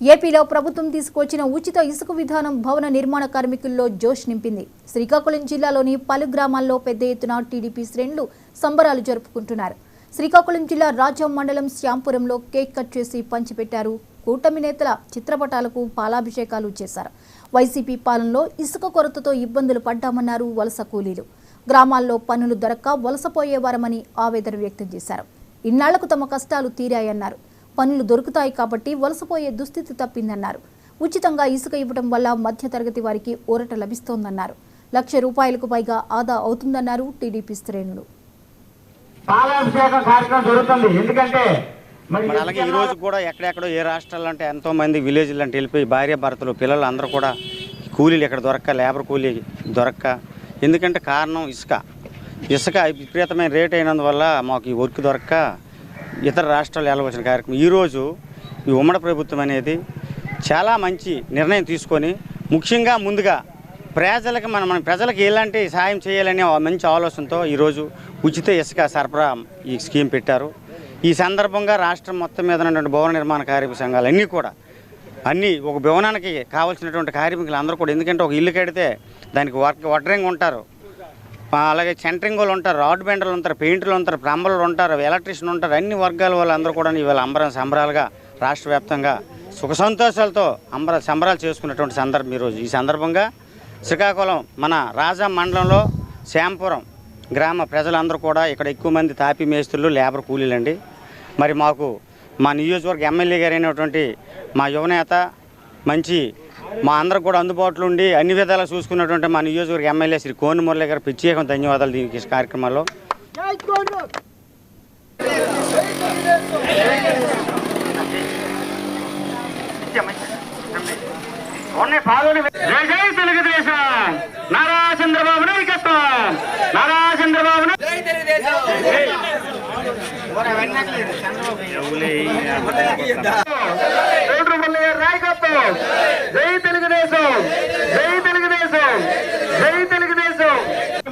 ఏపీలో ప్రభుత్వం తీసుకొచ్చిన ఉచిత ఇసుక విధానం భవన నిర్మాణ కార్మికుల్లో జోష్ నింపింది. శ్రీకాకుళం జిల్లాలోని పలు గ్రామాల్లో పెద్ద ఎత్తున టీడీపీ శ్రేణులు సంబరాలు జరుపుకుంటున్నారు. శ్రీకాకుళం జిల్లా రాజం మండలం శ్యాంపురంలో కేక్ కట్ చేసి పంచిపెట్టారు. కూటమి నేతల చిత్రపటాలకు పాలాభిషేకాలు చేశారు. వైసీపీ పాలనలో ఇసుక కొరతతో ఇబ్బందులు పడ్డామన్నారు వలస కూలీలు. గ్రామాల్లో పన్నులు దొరక్క వలసపోయేవారమని ఆవేదన వ్యక్తం చేశారు. ఇన్నాళ్లకు తమ కష్టాలు తీరాయన్నారు. పనులు దొరుకుతాయి కాబట్టి వలసపోయే దుస్థితి తప్పిందన్నారు. ఉచితంగా ఇసుక ఇవ్వడం వల్ల మధ్యతరగతి వారికి ఊరట లభిస్తోందన్నారు. ₹1,00,000 పైగా ఆదా అవుతుందన్నారు టీడీపీ శ్రేణులు. అలాగే ఈ రోజు కూడా ఎక్కడెక్కడో ఏ రాష్ట్రాలు అంటే ఎంతో మంది విలేజ్లు అంటే వెళ్ళిపోయి భార్య భర్తలు పిల్లలు అందరూ కూడా కూలీలు ఇక్కడ దొరక్క లేబర్ కూలీ దొరక్క. ఎందుకంటే కారణం ఇసుక విపరీతమైన రేట్ అయినందువల్ల మాకు ఈ వర్క్ దొరక్క ఇతర రాష్ట్రాలు వెళ్ళవలసిన కార్యక్రమం. ఈరోజు ఈ ఉమ్మడి ప్రభుత్వం అనేది చాలా మంచి నిర్ణయం తీసుకొని ముఖ్యంగా ముందుగా మన ప్రజలకు ఎలాంటి సాయం చేయాలనే మంచి ఆలోచనతో ఈరోజు ఉచిత ఇసుక సరఫరా ఈ స్కీమ్ పెట్టారు. ఈ సందర్భంగా రాష్ట్రం మొత్తం మీద ఉన్నటువంటి భవన నిర్మాణ కార్మిక సంఘాలు అన్నీ ఒక భవనానికి కావాల్సినటువంటి కార్మికులు అందరూ కూడా, ఎందుకంటే ఒక ఇల్లు కడితే దానికి వడ్రంగి ఉంటారు, అలాగే సెంటరింగ్ వాళ్ళు ఉంటారు, రాడ్ బెండర్లు ఉంటారు, పెయింటర్లు ఉంటారు, ప్లంబర్లు ఉంటారు, ఎలక్ట్రీషియన్ ఉంటారు, అన్ని వర్గాల వాళ్ళందరూ కూడా ఇవాళ సంబరాలుగా రాష్ట్ర వ్యాప్తంగా సుఖ సంతోషాలతో సంబరాలు చేసుకున్నటువంటి సందర్భం ఈరోజు. ఈ సందర్భంగా శ్రీకాకుళం మన రాజం మండలంలో శ్యాంపురం గ్రామ ప్రజలందరూ కూడా ఇక్కడ ఎక్కువ మంది తాపీ మేస్త్రులు లేబర్ కూలీలండి. మరి మా నియోజకవర్గ ఎమ్మెల్యే గారు అయినటువంటి మా యువనేత మా అందరికి కూడా అందుబాటులో ఉండి అన్ని విధాలా చూసుకున్నటువంటి మా నియోజకవర్గ ఎమ్మెల్యే శ్రీ కోని మురళి గారు ప్రత్యేక ధన్యవాదాలు దీనికి కార్యక్రమాల్లో.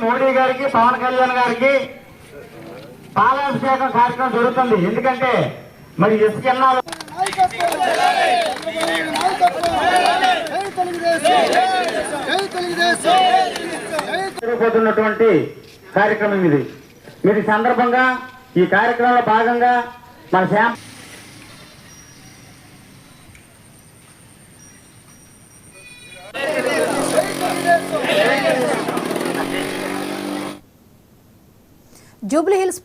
మోడీ గారికి పవన్ కళ్యాణ్ గారికి పాలాభిషేకం కార్యక్రమం జరుగుతుంది. ఎందుకంటే మరి ఇసుకెళ్ళాలి జరుగుతున్నటువంటి కార్యక్రమం ఇది. మీరు ఈ సందర్భంగా ఈ కార్యక్రమంలో భాగంగా మన జూబ్లీహిల్స్